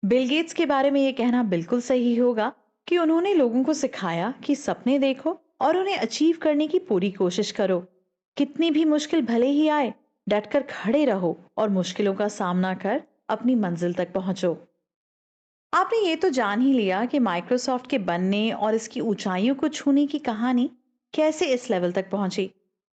Bill Gates के बारे में ये कहना बिल्कुल सही होगा कि उन्होंने लोगों को सिखाया कि सपने देखो और उन्हें अचीव करने की पूरी कोशिश करो। कितनी भी मुश्किल भले ही आए, डटकर खड़े रहो और मुश्किलों का सामना कर अपनी मंजिल तक पहुंचो। आपने ये तो जान ही लिया कि माइक्रोसॉफ्ट के बनने और इसकी ऊंचाइयों को छूने की कहानी कैसे इस लेवल तक पहुंची।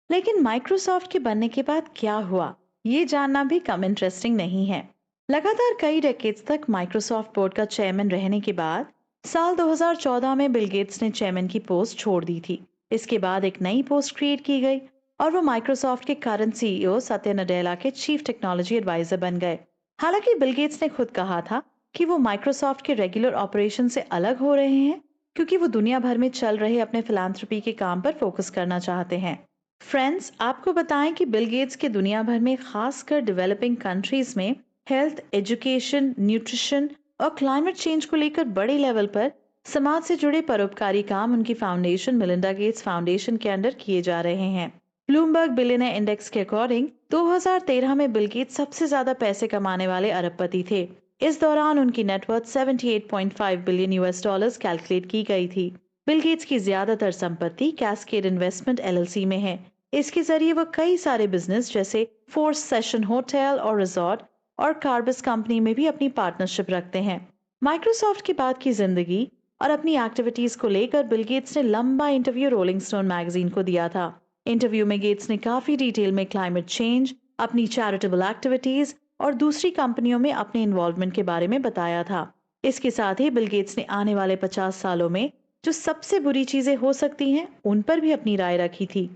लेकिन माइक्रोसॉफ्ट के बनने के बाद क्या हुआ, ये जानना भी कम इंटरेस्टिंग नहीं है। लगातार कई डेकेड्स तक माइक्रोसॉफ्ट बोर्ड का चेयरमैन रहने के बाद साल 2014 में बिल गेट्स ने चेयरमैन की पोस्ट छोड़ दी थी। इसके बाद एक नई पोस्ट क्रिएट की गई और वो माइक्रोसॉफ्ट के करंट सीईओ सत्या नडेला के चीफ टेक्नोलॉजी एडवाइजर बन गए। हालांकि बिल गेट्स ने खुद कहा था कि वो माइक्रोसॉफ्ट के रेगुलर ऑपरेशन से अलग हो रहे हैं, क्योंकि वो दुनिया भर में चल रहे अपने फिलैंथ्रोपी के काम पर फोकस करना चाहते हैं। फ्रेंड्स, आपको बताएं कि बिल गेट्स के दुनिया भर में खासकर डेवलपिंग कंट्रीज में हेल्थ, एजुकेशन, न्यूट्रिशन और क्लाइमेट चेंज को लेकर बड़े लेवल पर समाज से जुड़े परोपकारी काम उनकी फाउंडेशन मिलिंडा गेट्स फाउंडेशन के अंडर किए जा रहे हैं। ब्लूमबर्ग बिलियनर इंडेक्स के अकॉर्डिंग 2013 में बिल गेट्स सबसे ज्यादा पैसे कमाने वाले अरबपति थे। इस दौरान उनकी net worth 78.5 billion US dollars calculate की गई थी। बिल गेट्स की ज्यादातर संपत्ति कैस्केड इन्वेस्टमेंट एलएलसी में है। इसके जरिए वो कई सारे बिजनेस जैसे फोर्स सेशन होटल और रिजॉर्ट और कार्बस कंपनी में भी अपनी पार्टनरशिप रखते हैं। माइक्रोसॉफ्ट के बाद की जिंदगी और अपनी एक्टिविटीज को लेकर बिल गेट्स ने लंबा इंटरव्यू रोलिंग स्टोन मैगजीन को दिया था। इंटरव्यू में गेट्स ने काफी डिटेल में क्लाइमेट चेंज, अपनी चैरिटेबल एक्टिविटीज और दूसरी कंपनियों में अपने इन्वॉल्वमेंट के बारे में बताया था। इसके साथ ही बिल गेट्स ने आने वाले 50 सालों में जो सबसे बुरी चीजें हो सकती हैं उन पर भी अपनी राय रखी थी।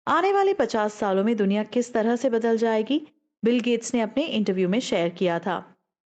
आने वाले 50 सालों में दुनिया किस तरह से बदल जाएगी, बिल गेट्स ने अपने इंटरव्यू में शेयर किया था।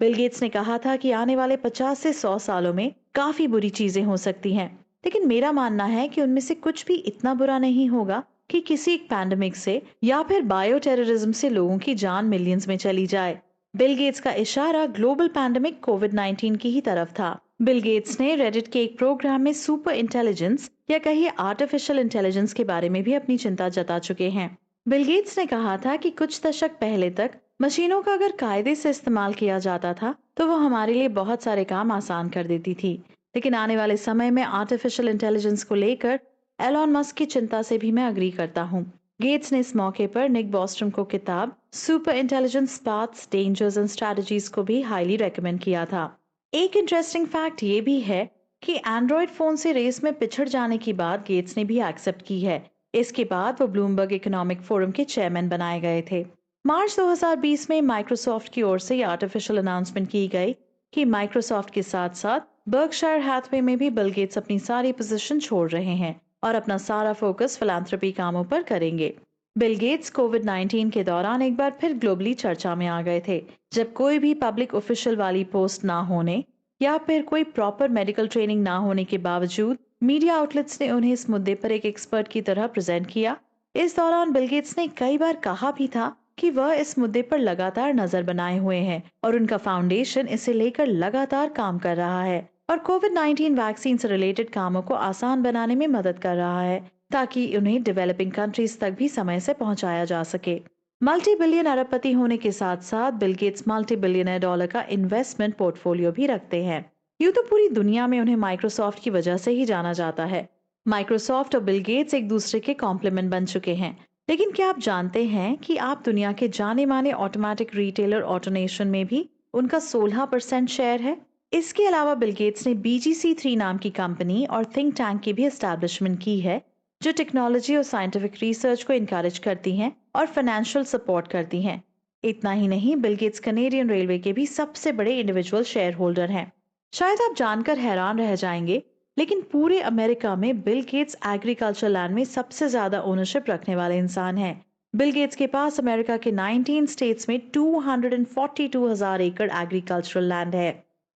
बिल गेट्स ने कहा था कि आने वाले 50 से 100 सालों में काफी बुरी चीजें हो सकती हैं, लेकिन मेरा मानना है कि उनमें से कुछ भी इतना बुरा नहीं होगा कि किसी एक पैंडेमिक से या फिर बायो टेररिज्म से लोगों की जान मिलियंस में चली जाए। बिल गेट्स का इशारा ग्लोबल पैंडेमिक कोविड-19 की ही तरफ था। बिल गेट्स ने रेडिट के एक प्रोग्राम में सुपर इंटेलिजेंस या कहिए आर्टिफिशियल इंटेलिजेंस के बारे में भी अपनी चिंता जता चुके हैं। बिल गेट्स ने कहा था कि कुछ दशक पहले तक मशीनों का अगर कायदे से इस्तेमाल किया जाता था तो वो हमारे लिए बहुत सारे काम आसान कर देती थी। लेकिन आने वाले समय में आर्टिफिशियल इंटेलिजेंस को लेकर एलॉन मस्क की चिंता से भी मैं अग्री करता हूँ। गेट्स ने इस मौके पर निक बॉस्ट्रम को किताब super intelligence paths, dangers and strategies को भी हाईली रेकमेंड किया था। एक इंटरेस्टिंग फैक्ट ये भी है कि एंड्रॉयड फोन से रेस में पिछड़ जाने की बात गेट्स ने भी एक्सेप्ट की है। इसके बाद वो ब्लूमबर्ग इकोनॉमिक फोरम के चेयरमैन बनाए गए थे। मार्च 2020 में माइक्रोसॉफ्ट की ओर से ये आर्टिफिशियल अनाउंसमेंट की गई कि माइक्रोसॉफ्ट के साथ साथ बर्कशायर हैथवे में भी बिल गेट्स अपनी सारी पोजीशन छोड़ रहे हैं और अपना सारा फोकस फिलैंथ्रोपी कामों पर करेंगे। बिल गेट्स कोविड-19 के दौरान एक बार फिर ग्लोबली चर्चा में आ गए थे, जब कोई भी पब्लिक ऑफिशियल वाली पोस्ट ना होने या फिर कोई प्रॉपर मेडिकल ट्रेनिंग ना होने के बावजूद मीडिया आउटलेट्स ने उन्हें इस मुद्दे पर एक एक्सपर्ट की तरह प्रेजेंट किया। इस दौरान बिल गेट्स ने कई बार कहा भी था कि वह इस मुद्दे पर लगातार नजर बनाए हुए हैं और उनका फाउंडेशन इसे लेकर लगातार काम कर रहा है और कोविड-19 वैक्सीन से रिलेटेड कामों को आसान बनाने में मदद कर रहा है, ताकि उन्हें डेवलपिंग कंट्रीज तक भी समय से पहुंचाया जा सके। मल्टी बिलियन अरबपति होने के साथ साथ Bill Gates multi billionaire dollar का इन्वेस्टमेंट पोर्टफोलियो भी रखते हैं। यूं तो पूरी दुनिया में उन्हें माइक्रोसॉफ्ट की वजह से ही जाना जाता है। माइक्रोसॉफ्ट और बिल गेट्स एक दूसरे के कॉम्प्लीमेंट बन चुके हैं। लेकिन क्या आप जानते हैं कि आप दुनिया के जाने माने ऑटोमेटिक रिटेलर ऑटोनेशन में भी उनका 16% शेयर है। इसके अलावा बिल गेट्स ने BGC3 नाम की कंपनी और थिंक टैंक की भी एस्टैब्लिशमेंट की है, जो टेक्नोलॉजी और साइंटिफिक रिसर्च को इनकरेज करती हैं और फाइनेंशियल सपोर्ट करती हैं। इतना ही नहीं, बिल गेट्स कनेडियन रेलवे के भी सबसे बड़े इंडिविजुअल शेयर होल्डर हैं। शायद आप जानकर हैरान रह जाएंगे, लेकिन पूरे अमेरिका में बिल गेट्स एग्रीकल्चर लैंड में सबसे ज्यादा ओनरशिप रखने वाले इंसान हैं। बिल गेट्स के पास अमेरिका के 19 स्टेट्स में 242,000 एकड़ एग्रीकल्चरल लैंड है।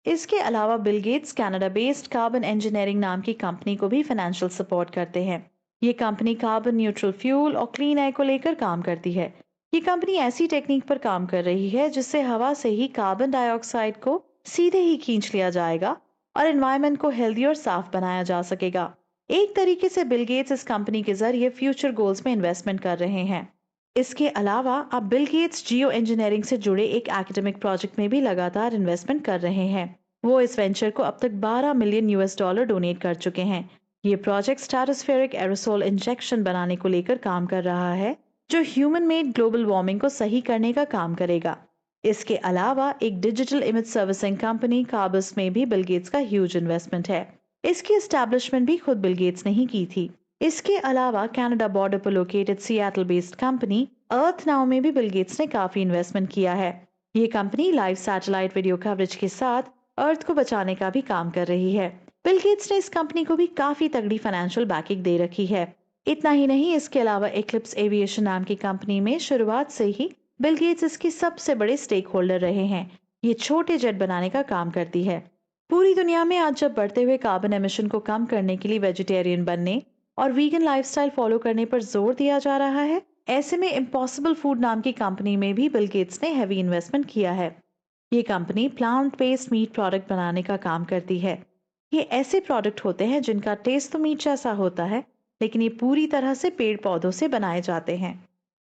इसके अलावा Bill Gates Canada based carbon engineering नाम की कंपनी को भी फाइनेंशियल सपोर्ट करते हैं। ये कंपनी कार्बन न्यूट्रल फ्यूल और क्लीन एयर को लेकर काम करती है। ये कंपनी ऐसी टेक्निक पर काम कर रही है जिससे हवा से ही कार्बन डाइऑक्साइड को सीधे ही खींच लिया जाएगा और एनवायरनमेंट को हेल्दी और साफ बनाया जा सकेगा। एक तरीके से बिल गेट्स इस कंपनी के जरिए फ्यूचर गोल्स में इन्वेस्टमेंट कर रहे हैं। इसके अलावा अब बिल गेट्स जियो इंजीनियरिंग से जुड़े एक एकेडमिक प्रोजेक्ट में भी लगातार इन्वेस्टमेंट कर रहे हैं। वो इस वेंचर को अब तक 12 मिलियन यूएस डॉलर डोनेट कर चुके हैं। ये प्रोजेक्ट स्ट्रेटोस्फेरिक एरोसोल इंजेक्शन बनाने को लेकर काम कर रहा है, जो ह्यूमन मेड ग्लोबल वार्मिंग को सही करने का काम करेगा। इसके अलावा एक डिजिटल इमेज सर्विसिंग कंपनी कार्बस में भी बिल गेट्स का ह्यूज इन्वेस्टमेंट है। इसकी एस्टैब्लिशमेंट भी खुद बिल गेट्स ने ही की थी। इसके अलावा कनाडा बॉर्डर पर लोकेटेड सियाटल बेस्ड कंपनी अर्थ नाउ में भी बिल गेट्स ने काफी इन्वेस्टमेंट किया है। ये company live satellite video coverage के साथ अर्थ को बचाने का भी काम कर रही है। बिल गेट्स ने इस कंपनी को भी काफी तगड़ी फाइनेंशियल बैकिंग दे रखी है। इतना ही नहीं, इसके अलावा एक्लिप्स एविएशन नाम की कंपनी में शुरुआत से ही बिल गेट्स इसके सबसे बड़े स्टेक होल्डर रहे हैं। ये छोटे जेट बनाने का काम करती है। पूरी दुनिया में आज जब बढ़ते हुए कार्बन एमिशन को कम करने के लिए वेजिटेरियन बनने और वीगन लाइफस्टाइल फॉलो करने पर जोर दिया जा रहा है, ऐसे में इम्पॉसिबल फूड नाम की कंपनी में भी बिल गेट्स ने हैवी इन्वेस्टमेंट किया है। ये company plant based meat product बनाने का काम करती है। ये ऐसे प्रोडक्ट होते हैं जिनका टेस्ट तो मीट जैसा होता है, लेकिन ये पूरी तरह से पेड़ पौधों से बनाए जाते हैं।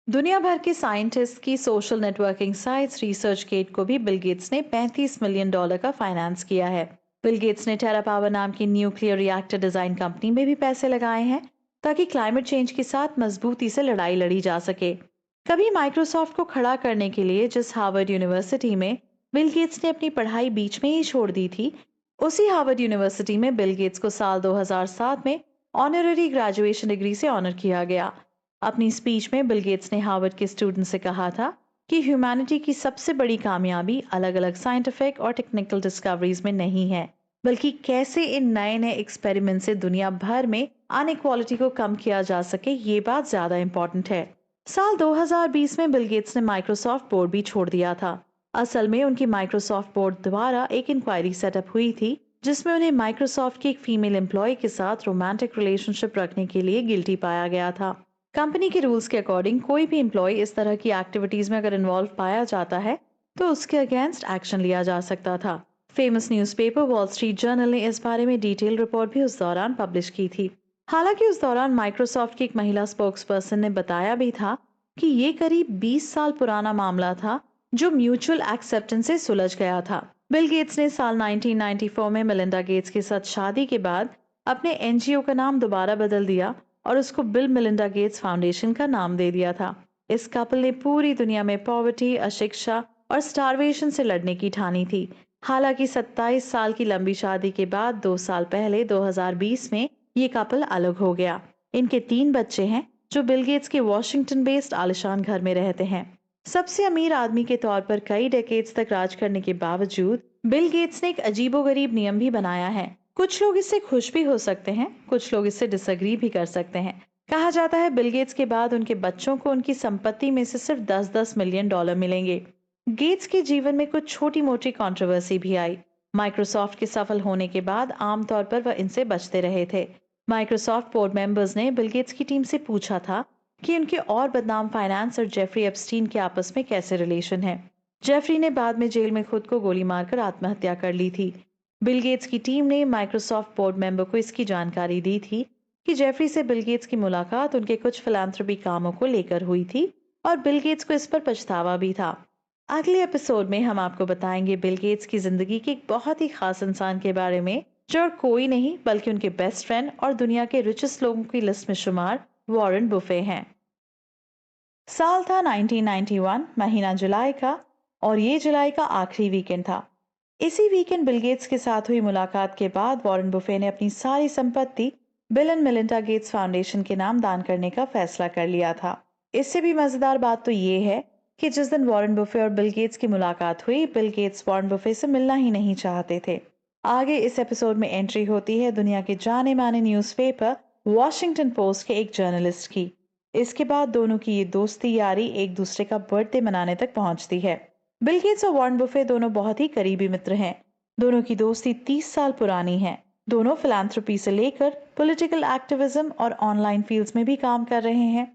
दुनिया भर के साइंटिस्ट की social networking sites research gate को भी बिल गेट्स ने $35 मिलियन का फाइनेंस किया है। बिल गेट्स ने टेरा पावर नाम की न्यूक्लियर रिएक्टर डिजाइन कंपनी में भी पैसे लगाए हैं, ताकि क्लाइमेट चेंज के साथ मजबूती से लड़ाई लड़ी जा सके। कभी माइक्रोसॉफ्ट को खड़ा करने के लिए जिस हार्वर्ड यूनिवर्सिटी में बिल गेट्स ने अपनी पढ़ाई बीच में ही छोड़ दी थी, उसी हार्वर्ड यूनिवर्सिटी में बिल गेट्स को साल 2007 में ऑनररी ग्रेजुएशन डिग्री से ऑनर किया गया। अपनी स्पीच में बिल गेट्स ने हार्वर्ड के स्टूडेंट से कहा था कि ह्यूमैनिटी की सबसे बड़ी कामयाबी अलग अलग साइंटिफिक और टेक्निकल डिस्कवरीज में नहीं है, बल्कि कैसे इन नए नए एक्सपेरिमेंट से दुनिया भर में अनइक्वालिटी को कम किया जा सके, ये बात ज्यादा इंपॉर्टेंट है। साल 2020 में बिल गेट्स ने माइक्रोसॉफ्ट बोर्ड भी छोड़ दिया था। असल में उनकी माइक्रोसॉफ्ट बोर्ड द्वारा एक इंक्वायरी सेटअप हुई थी, जिसमें उन्हें माइक्रोसॉफ्ट की एक फीमेल एम्प्लॉय के साथ रोमांटिक रिलेशनशिप रखने के लिए गिल्टी पाया गया था। कंपनी के रूल्स के अकॉर्डिंग कोई भी एम्प्लॉय इस तरह की एक्टिविटीज में अगर इन्वॉल्व पाया जाता है तो उसके अगेंस्ट एक्शन लिया जा सकता था। Famous newspaper wall street journal ने इस बारे में डिटेल रिपोर्ट भी उस दौरान पब्लिश की थी। हालांकि उस दौरान माइक्रोसॉफ्ट की एक महिला स्पोक्स पर्सन ने बताया भी था कि ये करीब 20 साल पुराना मामला था, जो म्यूचुअल एक्सेप्टेंस से सुलझ गया था। बिल गेट्स ने साल 1994 में मेलिंडा गेट्स के साथ शादी के बाद अपने एनजीओ का नाम दोबारा बदल दिया और उसको बिल मेलिंडा गेट्स फाउंडेशन का नाम दे दिया था। इस कपल ने पूरी दुनिया में पॉवर्टी, अशिक्षा और स्टारवेशन से लड़ने की ठानी थी। हालांकि 27 साल की लंबी शादी के बाद 2 साल पहले 2020 में ये कपल अलग हो गया। इनके 3 बच्चे हैं, जो बिल गेट्स के वॉशिंगटन बेस्ड आलिशान घर में रहते हैं। सबसे अमीर आदमी के तौर पर कई डेकेड्स तक राज करने के बावजूद बिल गेट्स ने एक अजीबोगरीब नियम भी बनाया है। कुछ लोग इससे खुश भी हो सकते हैं, कुछ लोग इससे डिसएग्री भी कर सकते हैं। कहा जाता है बिल गेट्स के बाद उनके बच्चों को उनकी संपत्ति में से सिर्फ 10-10 मिलियन डॉलर मिलेंगे। गेट्स के जीवन में कुछ छोटी मोटी कंट्रोवर्सी भी आई। माइक्रोसॉफ्ट के सफल होने के बाद आमतौर पर वह इनसे बचते रहे थे। माइक्रोसॉफ्ट बोर्ड मेंबर्स ने बिल गेट्स की टीम से पूछा था कि उनके और बदनाम फाइनेंस और जेफरी एप्स्टीन के आपस में कैसे रिलेशन है। जेफरी ने बाद में जेल में खुद को गोली मारकर आत्महत्या कर ली थी। बिल गेट्स की टीम ने माइक्रोसॉफ्ट बोर्ड मेंबर को इसकी जानकारी दी थी कि जेफरी से बिल गेट्स की मुलाकात उनके कुछ फिलैंथ्रोपी कामों को लेकर हुई थी और बिल गेट्स को इस पर पछतावा भी था। अगले एपिसोड में हम आपको बताएंगे बिल गेट्स की जिंदगी के एक बहुत ही खास इंसान के बारे में, जो और कोई नहीं बल्कि उनके बेस्ट फ्रेंड और दुनिया के रिचेस्ट लोगों की लिस्ट में शुमार वॉरेन बुफे हैं। साल था 1991, महीना जुलाई का, और ये जुलाई का आखिरी वीकेंड था। इसी वीकेंड बिल गेट्स के साथ हुई मुलाकात के बाद वॉरेन बुफे ने अपनी सारी संपत्ति bill and Melinda Gates foundation के नाम दान करने का फैसला कर लिया था। इससे भी मजेदार बात तो ये है कि जिस दिन वॉरेन बुफे और बिल गेट्स की मुलाकात हुई, बिल गेट्स वॉरेन बुफे से मिलना ही नहीं चाहते थे। आगे इस एपिसोड में एंट्री होती है दुनिया के जाने माने न्यूज़पेपर वॉशिंगटन पोस्ट के एक जर्नलिस्ट की। इसके बाद दोनों की ये दोस्ती यारी एक दूसरे का बर्थडे मनाने तक पहुंचती है। बिल गेट्स और वॉरेन बुफे दोनों बहुत ही करीबी मित्र हैं। दोनों की दोस्ती 30 साल पुरानी है। दोनों फिलैंथ्रोपी से लेकर पॉलिटिकल एक्टिविज्म और ऑनलाइन फील्ड्स में भी काम कर रहे हैं।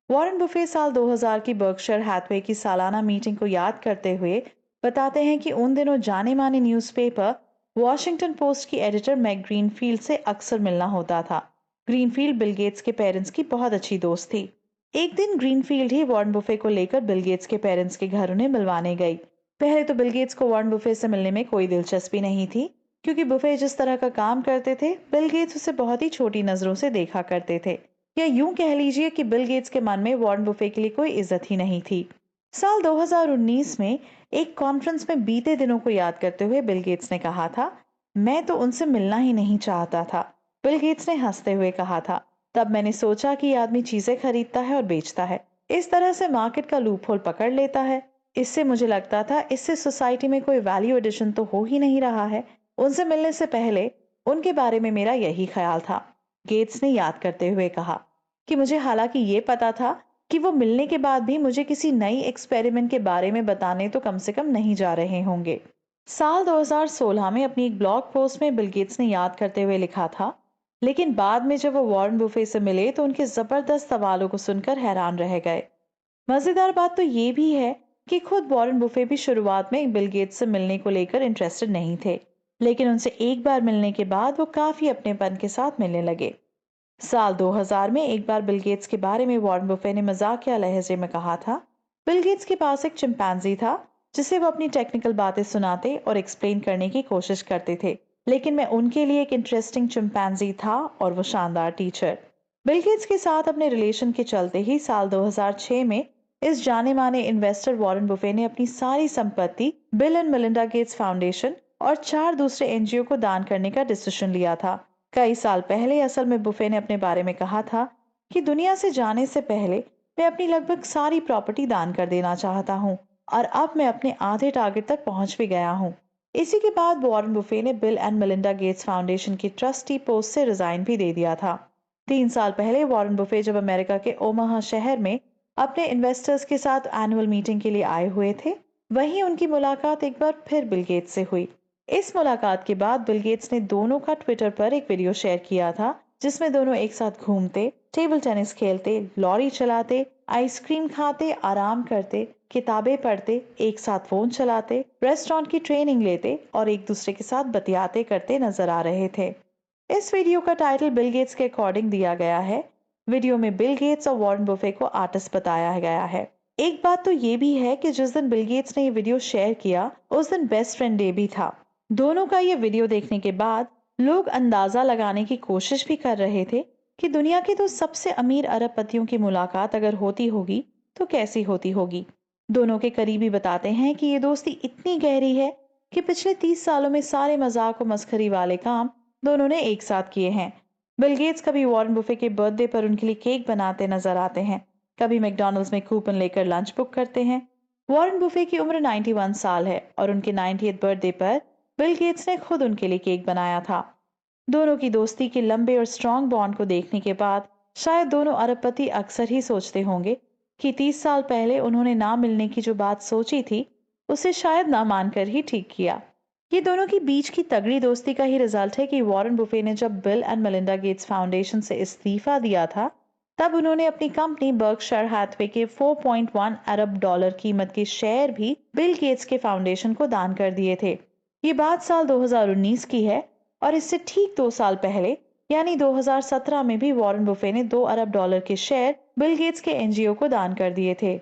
वॉरेन बुफे साल 2000 की बर्कशायर हैथवे की सालाना मीटिंग को याद करते हुए बताते हैं कि उन दिनों जाने माने न्यूज़पेपर वॉशिंगटन पोस्ट की एडिटर मैग ग्रीनफील्ड से अक्सर मिलना होता था। ग्रीनफील्ड बिल गेट्स के पेरेंट्स की बहुत अच्छी दोस्त थी। एक दिन ग्रीनफील्ड ही वॉरेन बुफे को लेकर बिल गेट्स के पेरेंट्स के घर उन्हें मिलवाने गई। पहले तो बिल गेट्स को वॉरेन बुफे से मिलने में कोई दिलचस्पी नहीं थी, क्योंकि बुफे जिस तरह का काम करते थे, बिल गेट्स उसे बहुत ही छोटी नजरों से देखा करते थे। या यूं कह लीजिए कि बिल गेट्स के मन में वॉरेन बुफे के लिए कोई इज्जत ही नहीं थी। साल 2019 में एक कॉन्फ्रेंस में बीते दिनों को याद करते हुए बिल गेट्स ने कहा था, मैं तो उनसे मिलना ही नहीं चाहता था। बिल गेट्स ने हंसते हुए कहा था, तब मैंने सोचा कि ये आदमी चीजें खरीदता है और बेचता है, इस तरह से मार्केट का लूप होल पकड़ लेता है। इससे मुझे लगता था इससे सोसाइटी में कोई वैल्यू एडिशन तो हो ही नहीं रहा है। उनसे मिलने से पहले उनके बारे में मेरा यही ख्याल था। गेट्स ने याद करते हुए कहा कि मुझे हालांकि ये पता था कि वो मिलने के बाद भी मुझे किसी नई एक्सपेरिमेंट के बारे में बताने तो कम से कम नहीं जा रहे होंगे। साल 2016 में अपनी एक ब्लॉग पोस्ट में बिल गेट्स ने याद करते हुए लिखा था, लेकिन बाद में जब वो वॉरेन बुफे से मिले तो उनके जबरदस्त सवालों को सुनकर हैरान रह गए। मजेदार बात तो ये भी है कि खुद वॉरेन बुफे भी शुरुआत में बिल गेट्स से मिलने को लेकर इंटरेस्टेड नहीं थे, लेकिन उनसे एक बार मिलने के बाद वो काफी अपनेपन के साथ मिलने लगे। साल 2000 में एक बार बिल गेट्स के बारे में वॉरेन बुफे ने मजाकिया लहजे में कहा था, बिल गेट्स के पास एक चिंपैंजी था जिसे वो अपनी टेक्निकल बातें सुनाते और एक्सप्लेन करने की कोशिश करते थे, लेकिन मैं उनके लिए एक इंटरेस्टिंग चिंपैंजी था और वो शानदार टीचर। बिल गेट्स के साथ अपने रिलेशन के चलते ही साल 2006 में इस जाने माने इन्वेस्टर वॉरेन बुफे ने अपनी सारी संपत्ति bill and Melinda Gates foundation और 4 दूसरे एनजीओ को दान करने का डिसीजन लिया था। कई साल पहले असल में बुफे ने अपने बारे में कहा था कि दुनिया से जाने से पहले मैं अपनी लगभग सारी प्रॉपर्टी दान कर देना चाहता हूँ, और अब मैं अपने आधे टारगेट तक पहुंच भी गया हूँ। इसी के बाद वॉरेन बुफे ने bill and Melinda Gates foundation की ट्रस्टी पोस्ट से रिजाइन भी दे दिया था। 3 साल पहले वॉरेन बुफे जब अमेरिका के ओमाहा शहर में अपने इन्वेस्टर्स के साथ एनुअल मीटिंग के लिए आए हुए थे, वहीं उनकी मुलाकात एक बार फिर बिल गेट्स से हुई। इस मुलाकात के बाद बिल गेट्स ने दोनों का ट्विटर पर एक वीडियो शेयर किया था जिसमें दोनों एक साथ घूमते, टेबल टेनिस खेलते, लॉरी चलाते, आइसक्रीम खाते, आराम करते, किताबें पढ़ते, एक साथ फोन चलाते, रेस्टोरेंट की ट्रेनिंग लेते और एक दूसरे के साथ बतियाते करते नजर आ रहे थे। इस वीडियो का टाइटल बिल गेट्स के अकॉर्डिंग दिया गया है। वीडियो में बिल गेट्स और वॉरेन बुफे को आर्टिस्ट बताया गया है। एक बात तो ये भी है कि जिस दिन बिल गेट्स ने ये वीडियो शेयर किया उस दिन बेस्ट फ्रेंड डे भी था। दोनों का ये वीडियो देखने के बाद लोग अंदाजा लगाने की कोशिश भी कर रहे थे कि दुनिया के दो सबसे अमीर अरबपतियों की मुलाकात अगर होती होगी तो कैसी होती होगी। दोनों के करीबी बताते हैं कि ये दोस्ती इतनी गहरी है कि पिछले 30 सालों में सारे मजाक और मस्खरी वाले काम दोनों ने एक साथ किए हैं। बिल गेट्स कभी वॉरेन बुफे के बर्थडे पर उनके लिए केक बनाते नजर आते हैं, कभी मैकडॉनल्ड्स में कूपन लेकर लंच बुक करते हैं। वॉरेन बुफे की उम्र 91 साल है और उनके 90th बर्थडे पर बिल गेट्स ने खुद उनके लिए केक बनाया था। दोनों की दोस्ती के लंबे और स्ट्रॉन्ग बॉन्ड को देखने के बाद शायद दोनों अरबपति अक्सर ही सोचते होंगे कि 30 साल पहले उन्होंने ना मिलने की जो बात सोची थी उसे शायद ना मानकर ही ठीक किया। ये दोनों की बीच की तगड़ी दोस्ती का ही रिजल्ट है कि वॉरेन बुफे ने जब bill and Melinda Gates foundation से इस्तीफा दिया था तब उन्होंने अपनी कंपनी बर्कशायर हैथवे के 4.1 अरब डॉलर कीमत के शेयर भी बिल गेट्स के फाउंडेशन को दान कर दिए थे। ये बात साल 2019 की है और इससे ठीक 2 साल पहले यानी 2017 में भी वॉरेन बुफे ने 2 अरब डॉलर के शेयर बिल गेट्स के एनजीओ को दान कर दिए थे।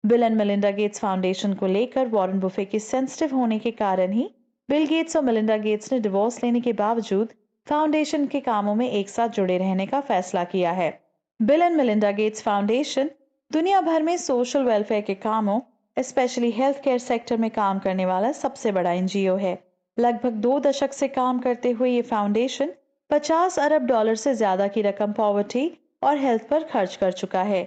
Bill and Melinda Gates foundation को लेकर वॉरेन बुफे के सेंसिटिव होने के कारण ही बिल गेट्स और मेलिंडा गेट्स ने डिवोर्स लेने के बावजूद फाउंडेशन के कामों में एक साथ जुड़े रहने का फैसला किया है। Bill and Melinda Gates foundation दुनिया भर में सोशल वेलफेयर के कामों, स्पेशली हेल्थ केयर सेक्टर में काम करने वाला सबसे बड़ा एनजीओ है। लगभग 2 दशक से काम करते हुए ये फाउंडेशन 50 अरब डॉलर से ज्यादा की रकम पॉवर्टी और हेल्थ पर खर्च कर चुका है।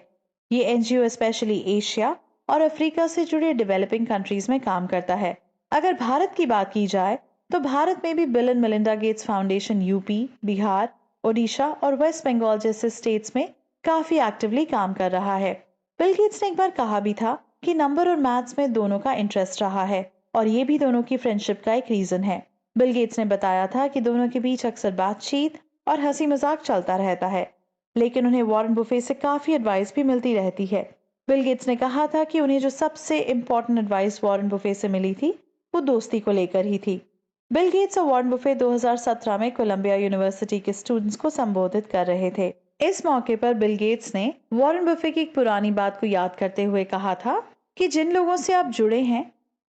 ये एनजीओ स्पेशली एशिया और अफ्रीका से जुड़े डेवलपिंग कंट्रीज में काम करता है। अगर भारत की बात की जाए तो भारत में भी bill and Melinda Gates foundation UP, Bihar, Odisha और वेस्ट बंगाल जैसे स्टेट्स में काफी एक्टिवली काम कर रहा है। बिल गेट्स ने एक बार कहा भी था कि नंबर और मैथ्स में दोनों का इंटरेस्ट रहा है और ये भी दोनों की फ्रेंडशिप का एक रीजन है। बिल गेट्स ने बताया था कि दोनों के बीच अक्सर बातचीत और हंसी मजाक चलता रहता है, लेकिन उन्हें वॉरेन बुफे से काफी एडवाइस भी मिलती रहती है। बिल गेट्स ने कहा था कि उन्हें जो सबसे इम्पोर्टेंट एडवाइस वॉरेन बुफे से मिली थी वो दोस्ती को लेकर ही थी। बिल गेट्स और वॉरेन बुफे 2017 में कोलंबिया यूनिवर्सिटी के स्टूडेंट्स को संबोधित कर रहे थे। इस मौके पर बिल गेट्स ने वॉरेन बफे की एक पुरानी बात को याद करते हुए कहा था कि जिन लोगों से आप जुड़े हैं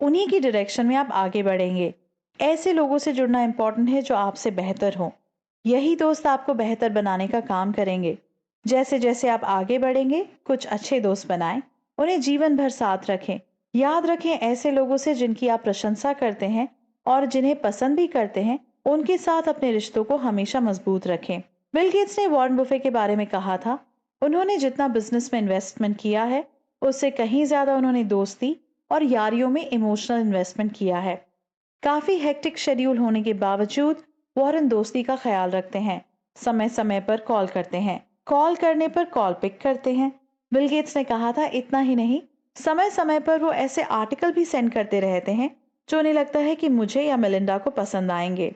उन्हीं की डायरेक्शन में आप आगे बढ़ेंगे। ऐसे लोगों से जुड़ना इंपॉर्टेंट है जो आपसे बेहतर हो। यही दोस्त आपको बेहतर बनाने का काम करेंगे। जैसे जैसे आप आगे बढ़ेंगे, कुछ अच्छे दोस्त बनाएं, उन्हें जीवन भर साथ रखें। याद रखें, ऐसे लोगों से जिनकी आप प्रशंसा करते हैं और जिन्हें पसंद भी करते हैं, उनके साथ अपने रिश्तों को हमेशा मजबूत रखें। बिल गेट्स ने वॉरेन बुफे के बारे में कहा था, उन्होंने जितना बिजनेस में इन्वेस्टमेंट किया है, उससे कहीं ज्यादा उन्होंने दोस्ती और यारियों में इमोशनल इन्वेस्टमेंट किया है। काफी हेक्टिक शेड्यूल होने के बावजूद वॉरेन दोस्ती का ख्याल रखते हैं, समय समय पर कॉल करते हैं, कॉल करने पर कॉल पिक करते हैं। बिल गेट्स ने कहा था, इतना ही नहीं, समय समय पर वो ऐसे आर्टिकल भी सेंड करते रहते हैं जो उन्हें लगता है कि मुझे या मेलिंडा को पसंद आएंगे।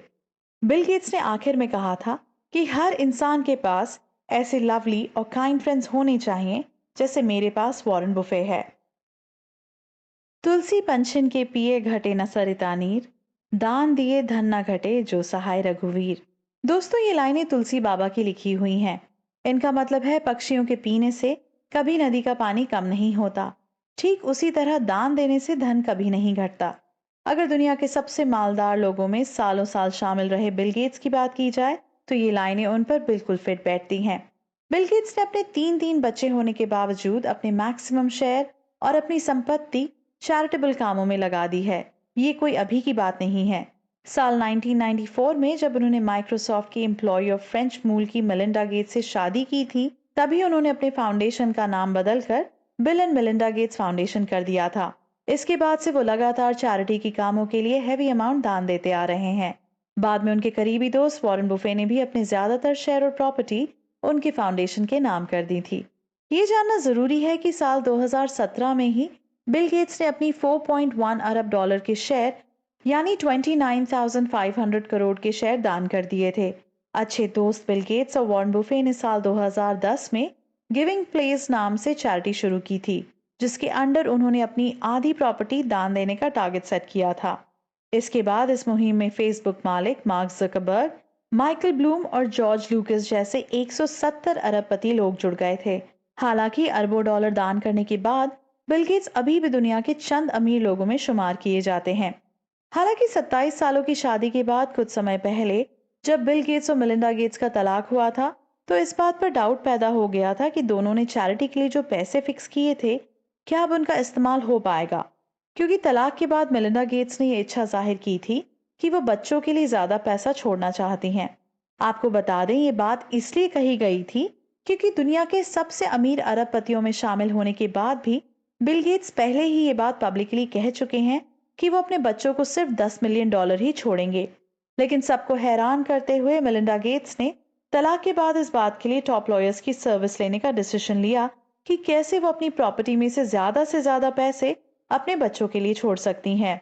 बिल गेट्स ने आखिर में कहा था कि हर इंसान के पास ऐसे लवली और काइंड फ्रेंड्स होने चाहिए जैसे मेरे पास वॉरेन बुफे है। तुलसी पंछन के पिए घटे न सरिता नीर, दान दिए धन न घटे जो सहाय रघुवीर। दोस्तों, ये लाइनें तुलसी बाबा की लिखी हुई हैं। इनका मतलब है, पक्षियों के पीने से कभी नदी का पानी कम नहीं होता। ठीक उसी तरह दान देने से धन कभी नहीं घटता। अगर दुनिया के सबसे मालदार लोगों में सालों साल शामिल रहे बिल गेट्स की बात की जाए तो ये लाइनें उन पर बिल्कुल फिट बैठती हैं। बिल गेट्स ने अपने तीन तीन बच्चे होने के बावजूद अपने मैक्सिमम शेयर और अपनी संपत्ति चैरिटेबल कामों में लगा दी है। ये कोई अभी की बात नहीं है। साल 1994 में जब उन्होंने माइक्रोसॉफ्ट की एम्प्लॉय ऑफ फ्रेंच मूल की मेलिंडा गेट्स से शादी की थी, तभी उन्होंने अपने फाउंडेशन का नाम बदलकर bill and Melinda Gates foundation कर दिया था। इसके बाद से वो लगातार चैरिटी की कामों के लिए हैवी अमाउंट दान देते आ रहे हैं। बाद में उनके करीबी दोस्त वॉरेन बुफे ने भी अपने ज्यादातर शेयर और प्रॉपर्टी उनके फाउंडेशन के नाम कर दी थी। ये जानना जरूरी है कि साल 2017 में ही बिल गेट्स ने अपनी 4.1 अरब डॉलर के शेयर यानी 29,500 करोड़ के शेयर दान कर दिए थे। अच्छे दोस्त बिल गेट्स और वॉरेन बुफे ने साल 2010 में गिविंग प्लेस नाम से चैरिटी शुरू की थी, जिसके अंडर उन्होंने अपनी आधी प्रॉपर्टी दान देने का टारगेट सेट किया था। इसके बाद इस मुहिम में फेसबुक मालिक मार्क जकरबर्ग, माइकल ब्लूम और जॉर्ज लूकस जैसे 170 अरबपति लोग जुड़ गए थे। हालांकि अरबों डॉलर दान करने के बाद बिल गेट्स अभी भी दुनिया के चंद अमीर लोगों में शुमार किए जाते हैं। हालांकि 27 सालों की शादी के बाद कुछ समय पहले जब बिल गेट्स और मेलिंडा गेट्स का तलाक हुआ था, तो इस बात पर डाउट पैदा हो गया था कि दोनों ने चैरिटी के लिए जो पैसे फिक्स किए थे, क्या अब उनका इस्तेमाल हो पाएगा। क्योंकि तलाक के बाद मेलिंडा गेट्स ने यह इच्छा जाहिर की थी कि वो बच्चों के लिए ज्यादा पैसा छोड़ना चाहती हैं। आपको बता दें, ये बात इसलिए कही गई थी क्योंकि दुनिया के सबसे अमीर अरबपतियों में शामिल होने के बाद भी बिल गेट्स पहले ही ये बात पब्लिकली कह चुके हैं कि वो अपने बच्चों को सिर्फ 10 मिलियन डॉलर ही छोड़ेंगे। लेकिन सबको हैरान करते हुए मेलिंडा गेट्स ने तलाक के बाद इस बात के लिए टॉप लॉयर्स की सर्विस लेने का डिसीजन लिया कि कैसे वो अपनी प्रॉपर्टी में से ज्यादा पैसे अपने बच्चों के लिए छोड़ सकती हैं।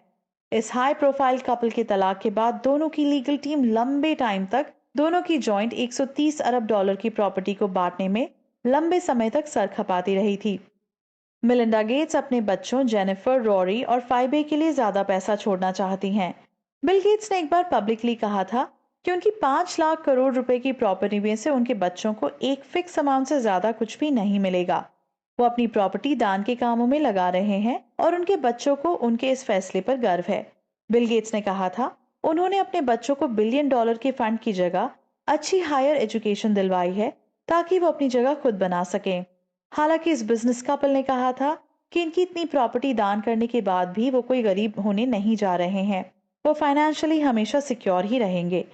इस हाई प्रोफाइल कपल के तलाक के बाद दोनों की लीगल टीम लंबे टाइम तक दोनों की जॉइंट 130 अरब डॉलर की प्रॉपर्टी को बांटने में लंबे समय तक सर खपाती रही थी। मेलिंडा गेट्स अपने बच्चों जेनिफर, रॉरी और फाइबे के लिए ज्यादा पैसा छोड़ना चाहती हैं। बिल गेट्स ने एक बार पब्लिकली कहा था कि उनकी 5 लाख करोड़ रुपए की प्रॉपर्टी में से उनके बच्चों को एक फिक्स अमाउंट से ज्यादा कुछ भी नहीं मिलेगा। वो अपनी प्रॉपर्टी दान के कामों में लगा रहे हैं और उनके बच्चों को उनके इस फैसले पर गर्व है। बिल गेट्स ने कहा था, उन्होंने अपने बच्चों को बिलियन डॉलर के फंड की जगह अच्छी हायर एजुकेशन दिलवाई है ताकि वो अपनी जगह खुद बना सकें। हालांकि इस बिजनेस कपल ने कहा था कि इनकी इतनी प्रॉपर्टी दान करने के बाद भी वो कोई गरीब होने नहीं जा रहे हैं, वो फाइनेंशियली हमेशा सिक्योर ही रहेंगे।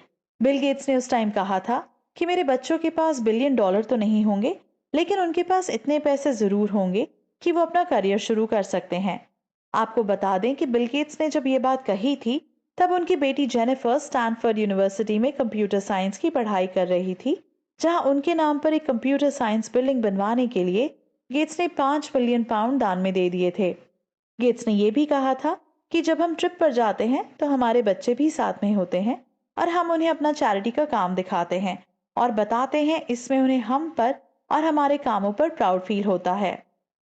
बिल गेट्स ने उस टाइम कहा था कि मेरे बच्चों के पास बिलियन डॉलर तो नहीं होंगे, लेकिन उनके पास इतने पैसे जरूर होंगे कि वो अपना करियर शुरू कर सकते हैं। आपको बता दें कि बिल गेट्स ने जब ये बात कही थी, तब उनकी बेटी जेनिफर स्टैनफोर्ड यूनिवर्सिटी में कंप्यूटर साइंस की पढ़ाई कर रही थी, जहां उनके नाम पर एक कंप्यूटर साइंस बिल्डिंग बनवाने के लिए गेट्स ने 5 मिलियन पाउंड दान में दे दिए थे। गेट्स ने यह भी कहा था कि जब हम ट्रिप पर जाते हैं तो हमारे बच्चे भी साथ में होते हैं और हम उन्हें अपना चैरिटी का काम दिखाते हैं और बताते हैं, इसमें उन्हें हम पर और हमारे कामों पर प्राउड फील होता है।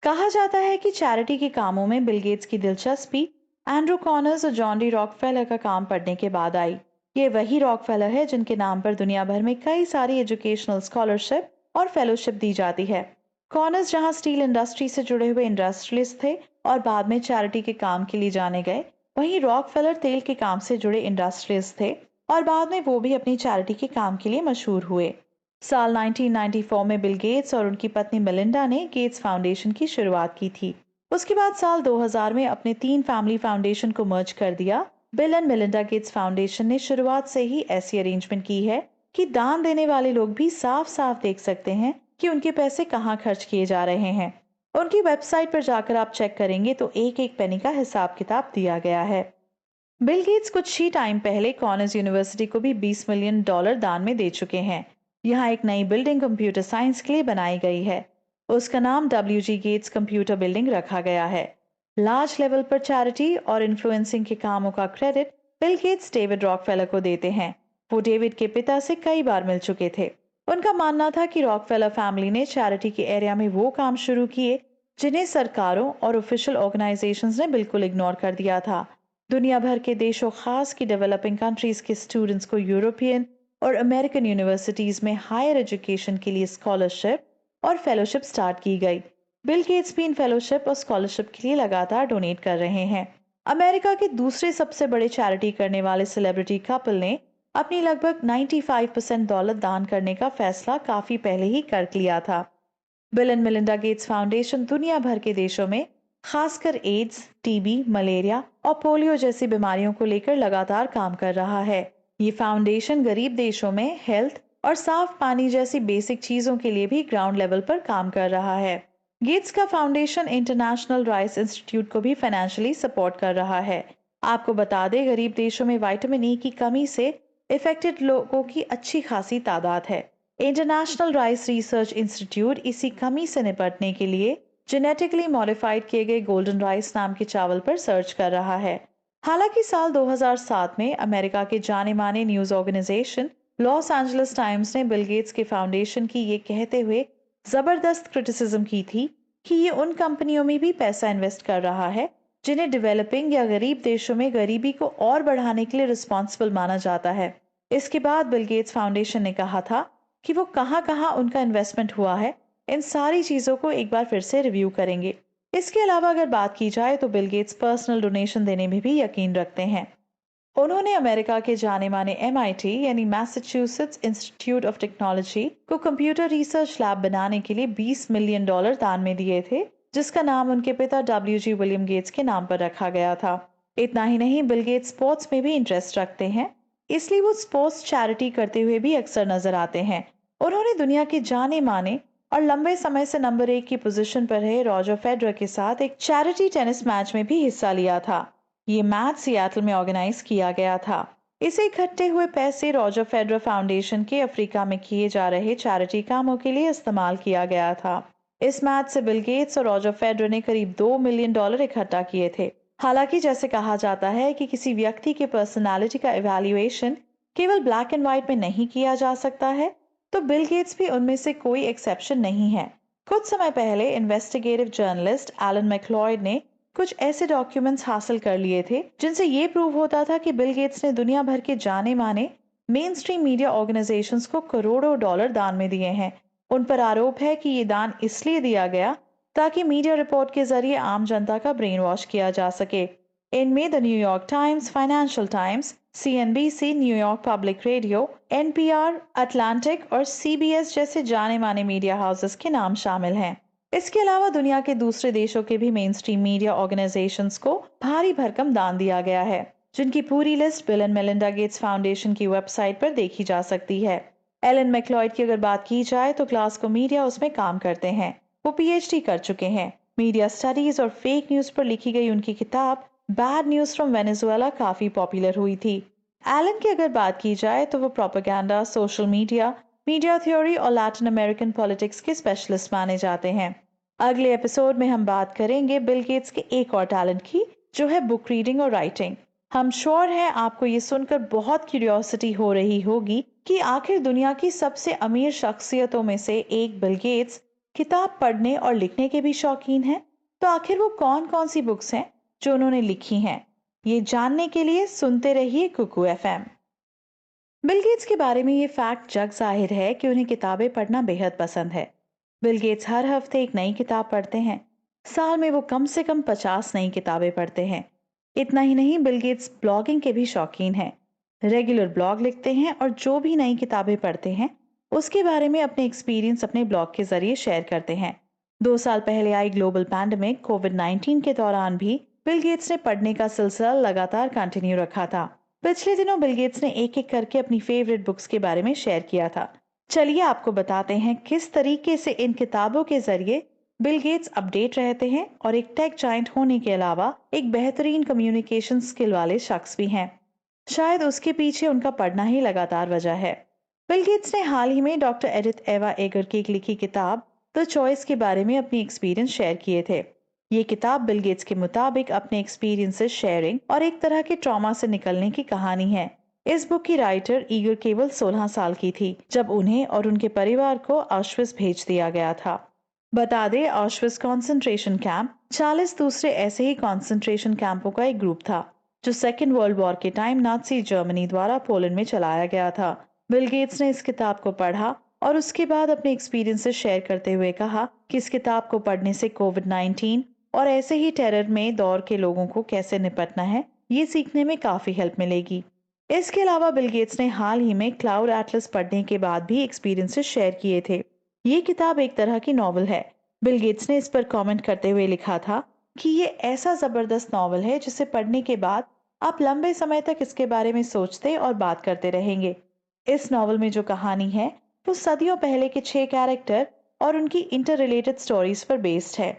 कहा जाता है कि चैरिटी के कामों में बिल गेट्स की दिलचस्पी एंड्रू कॉनर्स और जॉन डी रॉकफेलर का काम पढ़ने के बाद आई। ये वही रॉकफेलर है जिनके नाम पर दुनिया भर में कई सारी एजुकेशनल स्कॉलरशिप और फेलोशिप दी जाती है। कॉनर्स जहां स्टील इंडस्ट्री से जुड़े हुए इंडस्ट्रियलिस्ट थे और बाद में चैरिटी के काम के लिए जाने गए, वहीं रॉकफेलर तेल के काम से जुड़े इंडस्ट्रियलिस्ट थे और बाद में वो भी अपनी चैरिटी के काम के लिए मशहूर हुए। साल 1994 में बिल गेट्स और उनकी पत्नी मेलिंडा ने गेट्स फाउंडेशन की शुरुआत की थी। उसके बाद साल 2000 में अपने 3 फैमिली फाउंडेशन को मर्ज कर दिया। Bill and Melinda Gates foundation ने शुरुआत से ही ऐसी अरेंजमेंट की है कि दान देने वाले लोग भी साफ साफ देख सकते हैं कि उनके पैसे कहाँ खर्च किए जा रहे हैं। उनकी वेबसाइट पर जाकर आप चेक करेंगे तो एक एक पेनी का हिसाब किताब दिया गया है। बिल गेट्स कुछ ही टाइम पहले कॉर्नेल यूनिवर्सिटी को भी $20 मिलियन दान में दे चुके हैं। यहाँ एक नई बिल्डिंग कंप्यूटर साइंस के लिए बनाई गई है। उसका नाम WG गेट्स कंप्यूटर बिल्डिंग रखा गया है। लार्ज लेवल पर चैरिटी और इन्फ्लुएंसिंग के कामों का credit Bill Gates David Rockefeller को देते हैं। वो डेविड के पिता से कई बार मिल चुके थे। उनका मानना था कि रॉकफेलर फैमिली ने चैरिटी के एरिया में वो काम शुरू किए जिन्हें सरकारों और ऑफिशियल ऑर्गेनाइजेशंस ने बिल्कुल इग्नोर कर दिया था। दुनिया भर के देशों, खास की डेवलपिंग कंट्रीज के स्टूडेंट्स को यूरोपियन और अमेरिकन यूनिवर्सिटीज में हायर एजुकेशन के लिए स्कॉलरशिप और फेलोशिप स्टार्ट की गई। बिल गेट्स भी इन फेलोशिप और स्कॉलरशिप के लिए लगातार डोनेट कर रहे हैं। अमेरिका के दूसरे सबसे बड़े चैरिटी करने वाले सेलिब्रिटी कपल ने अपनी लगभग 95% दौलत दान करने का फैसला काफी पहले ही कर लिया था। Bill and Melinda Gates foundation दुनिया भर के देशों में खासकर एड्स, टीबी, मलेरिया और पोलियो जैसी बीमारियों को लेकर लगातार काम कर रहा है। ये फाउंडेशन गरीब देशों में हेल्थ और साफ पानी जैसी बेसिक चीजों के लिए भी ग्राउंड लेवल पर काम कर रहा है। गेट्स का फाउंडेशन इंटरनेशनल राइस इंस्टीट्यूट को भी फाइनेंशियली सपोर्ट कर रहा है। आपको बता दें, गरीब देशों में विटामिन ई की कमी से इफेक्टेड लोगों की अच्छी खासी तादाद है। इंटरनेशनल राइस रिसर्च इंस्टीट्यूट इसी कमी से निपटने के लिए जेनेटिकली मॉडिफाइड किए गए गोल्डन राइस नाम के चावल पर सर्च कर रहा है। हालांकि साल 2007 में अमेरिका के जाने माने news organization Los Angeles Times ने बिल गेट्स के फाउंडेशन की ये कहते हुए जबरदस्त क्रिटिसिज्म की थी कि ये उन कंपनियों में भी पैसा इन्वेस्ट कर रहा है जिन्हें डेवलपिंग या गरीब देशों में गरीबी को और बढ़ाने के लिए रिस्पॉन्सिबल माना जाता है। इसके बाद बिल गेट्स फाउंडेशन ने कहा था कि वो कहाँ कहाँ उनका इन्वेस्टमेंट हुआ है, इन सारी चीजों को एक बार फिर से रिव्यू करेंगे। इसके अलावा अगर बात की जाए तो बिल गेट्स पर्सनल डोनेशन देने में भी यकीन रखते हैं। उन्होंने अमेरिका के जाने माने MIT यानी मैसाचुसेट्स इंस्टीट्यूट ऑफ टेक्नोलॉजी को कंप्यूटर रिसर्च लैब बनाने के लिए $20 मिलियन दान में दिए थे, जिसका नाम उनके पिता WG विलियम गेट्स के नाम पर रखा गया था। इतना ही नहीं, बिल गेट्स स्पोर्ट्स में भी इंटरेस्ट रखते हैं, इसलिए वो स्पोर्ट्स चैरिटी करते हुए भी अक्सर नजर आते हैं। उन्होंने दुनिया के जाने माने और लंबे समय से नंबर 1 की पोजीशन पर रहे रॉजर फेडरर के साथ एक चैरिटी टेनिस मैच में भी हिस्सा लिया था। ये मैच सियाटल में ऑर्गेनाइज किया गया था। इसे इकट्ठे हुए पैसे रॉजर फेडरर फाउंडेशन के अफ्रीका में किए जा रहे चैरिटी कामों के लिए इस्तेमाल किया गया था। इस मैच से बिल गेट्स और रॉजर फेडरर ने करीब $2 मिलियन इकट्ठा किए थे। हालांकि जैसे कहा जाता है कि किसी व्यक्ति के पर्सनालिटी का इवैल्यूएशन केवल ब्लैक एंड व्हाइट में नहीं किया जा सकता है, तो बिल गेट्स भी उनमें से कोई एक्सेप्शन नहीं है। कुछ समय पहले इन्वेस्टिगेटिव जर्नलिस्ट एलन मैक्लॉयड ने कुछ ऐसे डॉक्यूमेंट्स हासिल कर लिए थे जिनसे ये प्रूव होता था कि बिल गेट्स ने दुनिया भर के जाने माने मेन स्ट्रीम मीडिया ऑर्गेनाइजेशंस को करोड़ों डॉलर दान में दिए हैं। उन पर आरोप है कि ये दान इसलिए दिया गया ताकि मीडिया रिपोर्ट के जरिए आम जनता का ब्रेन वॉश किया जा सके। इनमें the New York times, financial times, CNBC, New York public radio, NPR, Atlantic और CBS जैसे जाने माने मीडिया हाउसेस के नाम शामिल हैं। इसके अलावा दुनिया के दूसरे देशों के भी मेन स्ट्रीम मीडिया ऑर्गेनाइजेशंस को भारी भरकम दान दिया गया है, जिनकी पूरी list bill and Melinda Gates foundation की वेबसाइट पर देखी जा सकती है। एलन मैक्लॉयड की अगर बात की जाए तो ग्लासगो मीडिया उसमें काम करते हैं। वो PhD कर चुके हैं। मीडिया स्टडीज और फेक न्यूज पर लिखी गई उनकी किताब बैड न्यूज फ्रॉम वेनेजुएला काफी पॉपुलर हुई थी। एलन की अगर बात की जाए तो वो propaganda, social media, media theory और लैटिन अमेरिकन पॉलिटिक्स के स्पेशलिस्ट माने जाते हैं। अगले एपिसोड में हम बात करेंगे बिल गेट्स के एक और टैलेंट की, जो है बुक रीडिंग और राइटिंग। हम श्योर हैं आपको ये सुनकर बहुत क्यूरियोसिटी हो रही होगी कि आखिर दुनिया की सबसे अमीर शख्सियतों में से एक बिल गेट्स किताब पढ़ने और लिखने के भी शौकीन हैं। तो आखिर वो कौन कौन सी बुक्स हैं जो उन्होंने लिखी हैं? ये जानने के लिए सुनते रहिए कुकू FM। बिल गेट्स के बारे में ये फैक्ट जग जाहिर है कि उन्हें किताबें पढ़ना बेहद पसंद है। बिल गेट्स हर हफ्ते एक नई किताब पढ़ते हैं। साल में वो कम से कम 50 नई किताबें पढ़ते हैं। इतना ही नहीं, बिल गेट्स ब्लॉगिंग के भी शौकीन हैं। रेगुलर ब्लॉग लिखते हैं और जो भी नई किताबें पढ़ते हैं उसके बारे में अपने एक्सपीरियंस अपने ब्लॉग के जरिए शेयर करते हैं। 2 साल पहले आई ग्लोबल पैंडेमिक कोविड-19 के दौरान भी बिल गेट्स ने पढ़ने का सिलसिला लगातार कंटिन्यू रखा था। पिछले दिनों बिल गेट्स ने एक एक करके अपनी फेवरेट बुक्स के बारे में शेयर किया था। चलिए आपको बताते हैं किस तरीके से इन किताबों के जरिए बिल गेट्स अपडेट रहते हैं और एक टेक जायंट होने के अलावा एक बेहतरीन कम्युनिकेशन स्किल वाले शख्स भी हैं। शायद उसके पीछे उनका पढ़ना ही लगातार वजह है। बिल गेट्स ने हाल ही में डॉक्टर एडिथ एवा एगर की एक लिखी किताब द चॉइस के बारे में अपनी एक्सपीरियंस शेयर किए थे। ये किताब बिल गेट्स के मुताबिक अपने एक्सपीरियंसेस शेयरिंग और एक तरह के ट्रॉमा से निकलने की कहानी है। इस बुक की राइटर ईगर केवल 16 साल की थी जब उन्हें और उनके परिवार को ऑश्विट्ज़ भेज दिया गया था। बता दें, ऑश्विट्ज़ कॉन्सेंट्रेशन कैंप 40 दूसरे ऐसे ही कॉन्सेंट्रेशन कैंपों का एक ग्रुप था जो सेकेंड वर्ल्ड वॉर के टाइम नाजी जर्मनी द्वारा पोलैंड में चलाया गया था। बिल गेट्स ने इस किताब को पढ़ा और उसके बाद अपने एक्सपीरियंसेस शेयर करते हुए कहा कि इस किताब को पढ़ने से कोविड-19 और ऐसे ही टेरर में दौर के लोगों को कैसे निपटना है ये सीखने में काफी हेल्प मिलेगी। इसके अलावा बिल गेट्स ने हाल ही में क्लाउड एटलस पढ़ने के बाद भी एक्सपीरियंसेस शेयर किए थे। ये किताब एक तरह की नॉवल है। बिल गेट्स ने इस पर कमेंट करते हुए लिखा था कि ये ऐसा जबरदस्त नॉवल है जिसे पढ़ने के बाद आप लंबे समय तक इसके बारे में सोचते और बात करते रहेंगे। इस नॉवल में जो कहानी है वो सदियों पहले के 6 कैरेक्टर और उनकी इंटर रिलेटेड स्टोरीज पर बेस्ड है।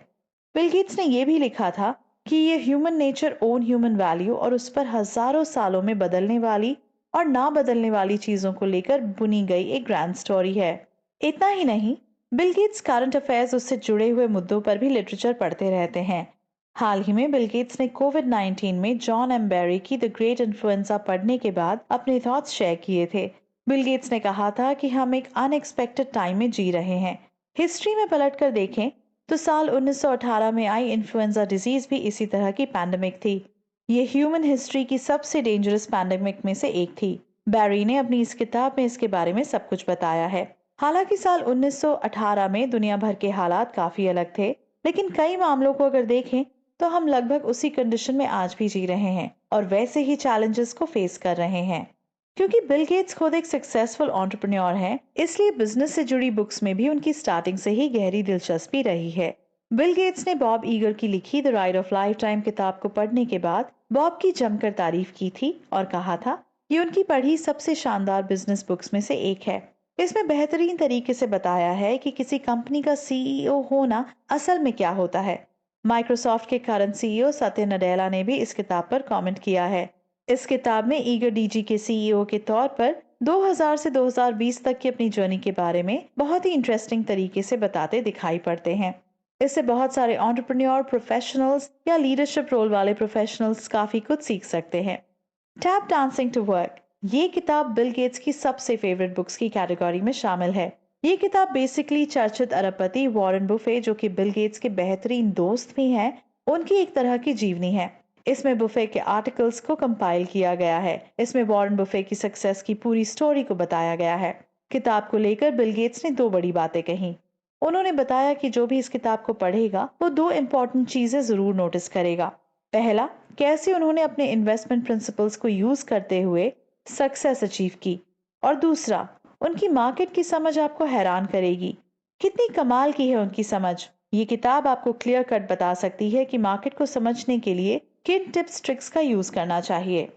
बिल गेट्स ने यह भी लिखा था कि ये human nature own human value और उस पर हजारों सालों में बदलने वाली और ना बदलने वाली चीजों को लेकर बुनी गई एक ग्रैंड स्टोरी है। इतना ही नहीं, बिल गेट्स करंट अफेयर्स उससे जुड़े हुए मुद्दों पर भी लिटरेचर पढ़ते रहते हैं। हाल ही में बिल गेट्स ने कोविड-19 में जॉन एम बैरी की द ग्रेट इन्फ्लुएंजा पढ़ने के बाद अपने थॉट्स शेयर किए थे। बिल गेट्स ने कहा था कि हम एक अनएक्सपेक्टेड टाइम में जी रहे हैं। हिस्ट्री में पलटकर देखें तो साल 1918 में आई इन्फ्लुएंजा डिजीज भी इसी तरह की पैंडेमिक थी। ये ह्यूमन हिस्ट्री की सबसे डेंजरस पैंडेमिक में से एक थी। बैरी ने अपनी इस किताब में इसके बारे में सब कुछ बताया है। हालांकि साल 1918 में दुनिया भर के हालात काफी अलग थे, लेकिन कई मामलों को अगर देखें तो हम लगभग उसी कंडीशन में आज भी जी रहे हैं और वैसे ही चैलेंजेस को फेस कर रहे हैं। क्योंकि बिल गेट्स खुद एक सक्सेसफुल एंटरप्रेन्योर हैं, इसलिए बिजनेस से जुड़ी बुक्स में भी उनकी स्टार्टिंग से ही गहरी दिलचस्पी रही है। बिल गेट्स ने बॉब ईगर की लिखी the ride of life time किताब को पढ़ने के बाद बॉब की जमकर तारीफ की थी और कहा था ये उनकी पढ़ी सबसे शानदार बिजनेस बुक्स में से एक है। इसमें बेहतरीन तरीके से बताया है कि किसी कंपनी का सीईओ होना असल में क्या होता है। माइक्रोसॉफ्ट के करंट सीईओ सत्य नडेला ने भी इस किताब पर कमेंट किया है। इस किताब में ईगर डीजी के सीईओ के तौर पर 2000 से 2020 तक की अपनी जर्नी के बारे में बहुत ही इंटरेस्टिंग तरीके से बताते दिखाई पड़ते हैं। इससे बहुत सारे एंटरप्रेन्योर प्रोफेशनल्स या लीडरशिप रोल वाले प्रोफेशनल्स काफी कुछ सीख सकते हैं। टैप डांसिंग टू वर्क, ये किताब बिल गेट्स की सबसे फेवरेट बुक्स की कैटेगरी में शामिल है। ये किताब बेसिकली चर्चित अरबपति वॉरेन बुफे, जो कि बिल गेट्स के बेहतरीन दोस्त भी हैं, उनकी एक तरह की जीवनी है। इसमें बुफे के आर्टिकल्स को कंपाइल किया गया है। इसमें वॉरेन बुफे की सक्सेस की पूरी स्टोरी को बताया गया है। किताब को लेकर बिल गेट्स ने 2 बड़ी बातें कही। उन्होंने बताया कि जो भी इस किताब को पढ़ेगा वो 2 इंपॉर्टेंट चीजें जरूर नोटिस करेगा। पहला, कैसे उन्होंने अपने इन्वेस्टमेंट प्रिंसिपल्स को यूज करते हुए सक्सेस अचीव की, और दूसरा, उनकी मार्केट की समझ आपको हैरान करेगी। कितनी कमाल की है उनकी समझ। ये किताब आपको क्लियर कट बता सकती है कि मार्केट को समझने के लिए किन टिप्स ट्रिक्स का यूज करना चाहिए।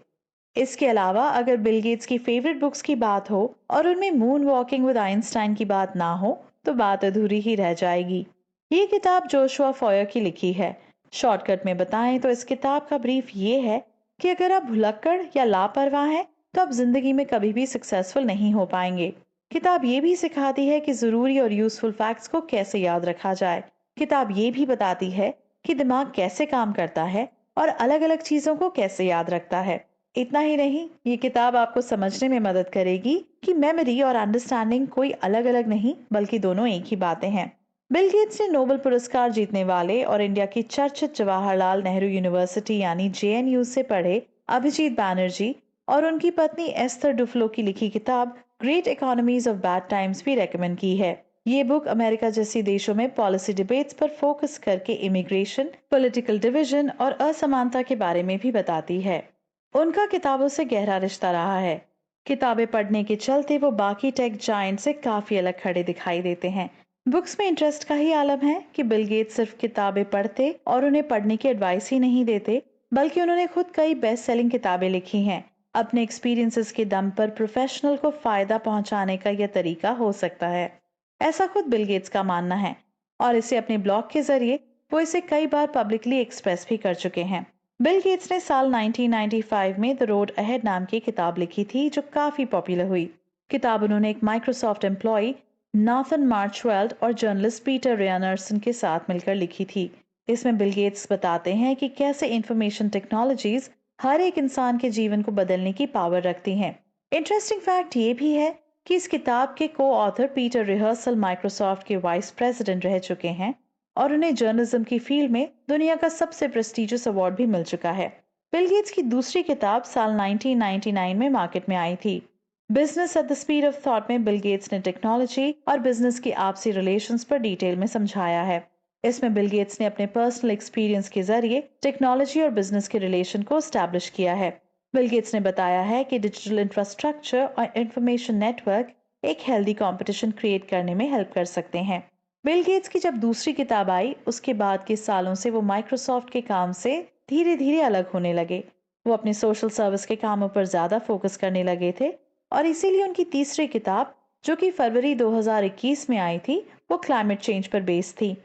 इसके अलावा अगर बिल गेट्स की फेवरेट बुक्स की बात हो और उनमें मून वॉकिंग विद आइंस्टाइन की बात ना हो तो बात अधूरी ही रह जाएगी। ये किताब जोशुआ फॉयर की लिखी है। शॉर्टकट में बताएं तो इस किताब का ब्रीफ ये है कि अगर आप भुलक्कड़ या लापरवाह हैं तो आप जिंदगी में कभी भी सक्सेसफुल नहीं हो पाएंगे। किताब ये भी सिखाती है कि जरूरी और यूजफुल फैक्ट्स को कैसे याद रखा जाए। किताब ये भी बताती है कि दिमाग कैसे काम करता है और अलग अलग चीजों को कैसे याद रखता है। इतना ही नहीं, ये किताब आपको समझने में मदद करेगी कि मेमोरी और अंडरस्टैंडिंग कोई अलग अलग नहीं बल्कि दोनों एक ही बातें हैं। बिल गेट्स ने नोबेल पुरस्कार जीतने वाले और इंडिया की चर्चित जवाहरलाल नेहरू यूनिवर्सिटी यानी जेएनयू से पढ़े अभिजीत बैनर्जी और उनकी पत्नी एस्थर डुफ्लो की लिखी किताब great economies of bad times भी रेकमेंड की है। ये बुक अमेरिका जैसी देशों में पॉलिसी डिबेट्स पर फोकस करके इमिग्रेशन, पॉलिटिकल डिवीजन और असमानता के बारे में भी बताती है। उनका किताबों से गहरा रिश्ता रहा है। किताबें पढ़ने के चलते वो बाकी टेक जायंट से काफी अलग खड़े दिखाई देते हैं। बुक्स में इंटरेस्ट का ही आलम है कि बिल गेट्स सिर्फ किताबें पढ़ते और उन्हें पढ़ने की एडवाइस ही नहीं देते, बल्कि उन्होंने खुद कई बेस्ट सेलिंग किताबें लिखी हैं। अपने एक्सपीरियंसेस के दम पर प्रोफेशनल को फायदा पहुंचाने का यह तरीका हो सकता है, ऐसा खुद बिल गेट्स का मानना है। और इसे अपने ब्लॉग के जरिए वो इसे कई बार पब्लिकली एक्सप्रेस भी कर चुके हैं। बिल गेट्स ने साल 1995 में द रोड अहेड नाम की किताब लिखी थी, जो काफी पॉपुलर हुई। किताब उन्होंने एक माइक्रोसॉफ्ट एम्प्लॉय नाथन मार्चवेल्ड और जर्नलिस्ट पीटर रेनर्सन के साथ मिलकर लिखी थी। इसमें बिल गेट्स बताते हैं कि कैसे इंफॉर्मेशन टेक्नोलॉजीज हर एक इंसान के जीवन को बदलने की पावर रखती हैं। इंटरेस्टिंग फैक्ट ये भी है कि इस किताब के को ऑथर पीटर रिहर्सल माइक्रोसॉफ्ट के वाइस प्रेसिडेंट रह चुके हैं और उन्हें जर्नलिज्म की फील्ड में दुनिया का सबसे प्रेस्टिजियस अवार्ड भी मिल चुका है। बिल गेट्स की दूसरी किताब साल 1999 में मार्केट में आई थी। Business at the speed of thought में बिल गेट्स ने टेक्नोलॉजी और बिजनेस की आपसी रिलेशंस पर डिटेल में समझाया है। इसमें बिल गेट्स ने अपने पर्सनल एक्सपीरियंस के जरिए टेक्नोलॉजी और बिजनेस के रिलेशन को एस्टैब्लिश किया है। बिल गेट्स ने बताया है कि डिजिटल इंफ्रास्ट्रक्चर और इंफॉर्मेशन नेटवर्क एक हेल्दी कंपटीशन क्रिएट करने में हेल्प कर सकते हैं। बिल गेट्स की जब दूसरी किताब आई, उसके बाद के सालों से वो माइक्रोसॉफ्ट के काम से धीरे धीरे अलग होने लगे। वो अपने सोशल सर्विस के कामों पर ज्यादा फोकस करने लगे थे और इसीलिए उनकी तीसरी किताब, जो कि फरवरी 2021 में आई थी, वो क्लाइमेट चेंज पर बेस्ड थी।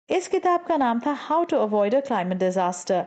इस किताब का नाम था how to avoid a climate disaster.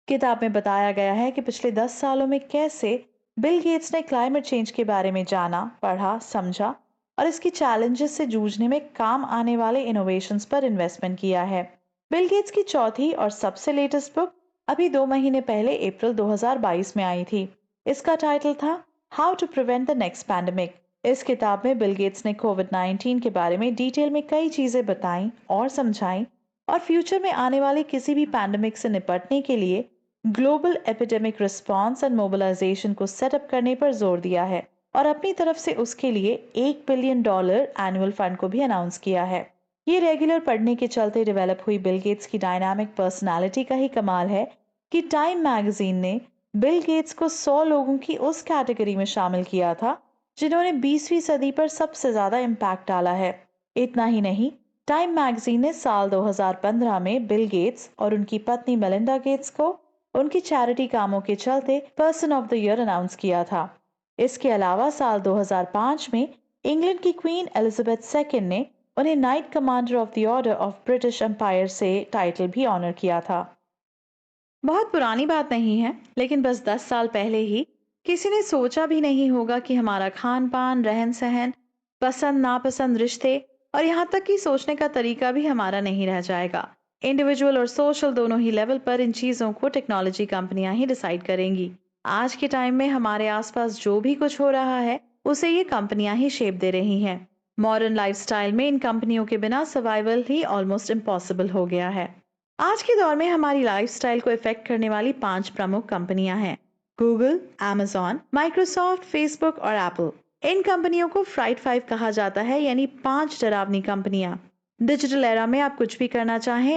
किताब में बताया गया है कि पिछले 10 सालों में कैसे बिल गेट्स ने क्लाइमेट चेंज के बारे में जाना, पढ़ा, समझा और इसकी चैलेंजेस से जूझने में काम आने वाले इनोवेशंस पर इन्वेस्टमेंट किया है। बिल गेट्स की चौथी और सबसे लेटेस्ट बुक अभी 2 महीने पहले अप्रैल 2022 में आई थी। इसका टाइटल था how to prevent the next pandemic. इस किताब में बिल गेट्स ने कोविड-19 के बारे में डिटेल में कई चीजें बताई और समझाई और फ्यूचर में आने वाले किसी भी पैंडेमिक से निपटने के लिए global epidemic response and mobilization को सेटअप करने पर जोर दिया है और अपनी तरफ से उसके लिए $1 बिलियन एनुअल फंड को भी अनाउंस किया है। ये रेगुलर पढ़ने के चलते डेवलप हुई बिल गेट्स की डायनामिक पर्सनालिटी का ही कमाल है कि टाइम मैगजीन ने बिल गेट्स को 100 लोगों की उस कैटेगरी में शामिल किया था जिन्होंने 20वीं सदी पर सबसे ज्यादा इम्पैक्ट डाला है। इतना ही नहीं, टाइम मैगजीन ने साल 2015 में बिल गेट्स और उनकी पत्नी मेलिंडा गेट्स को उनकी चैरिटी कामों के चलते person of the year announce किया था। इसके अलावा साल 2005 में इंग्लैंड की क्वीन एलिजाबेथ सेकंड ने उन्हें knight commander of the order of British Empire से टाइटल भी ऑनर किया था। बहुत पुरानी बात नहीं है, लेकिन बस 10 साल पहले ही किसी ने सोचा भी नहीं होगा कि हमारा खान पान, रहन सहन, पसंद नापसंद, रिश्ते और यहाँ तक कि सोचने का तरीका भी हमारा नहीं रह जाएगा। इंडिविजुअल और सोशल दोनों ही लेवल पर इन चीजों को टेक्नोलॉजी कंपनियां ही डिसाइड करेंगी। आज के टाइम में हमारे आसपास जो भी कुछ हो रहा है, उसे ये कंपनियां ही शेप दे रही हैं। मॉडर्न लाइफस्टाइल में इन कंपनियों के बिना सर्वाइवल ही ऑलमोस्ट इम्पॉसिबल हो गया है। आज के दौर में हमारी लाइफस्टाइल को इफेक्ट करने वाली 5 प्रमुख कंपनियां हैं: गूगल, Amazon, माइक्रोसॉफ्ट, फेसबुक और एप्पल। इन कंपनियों को फ्राइट 5 कहा जाता है, यानी 5 डरावनी कंपनियां। डिजिटल एरा में आप कुछ भी करना चाहें,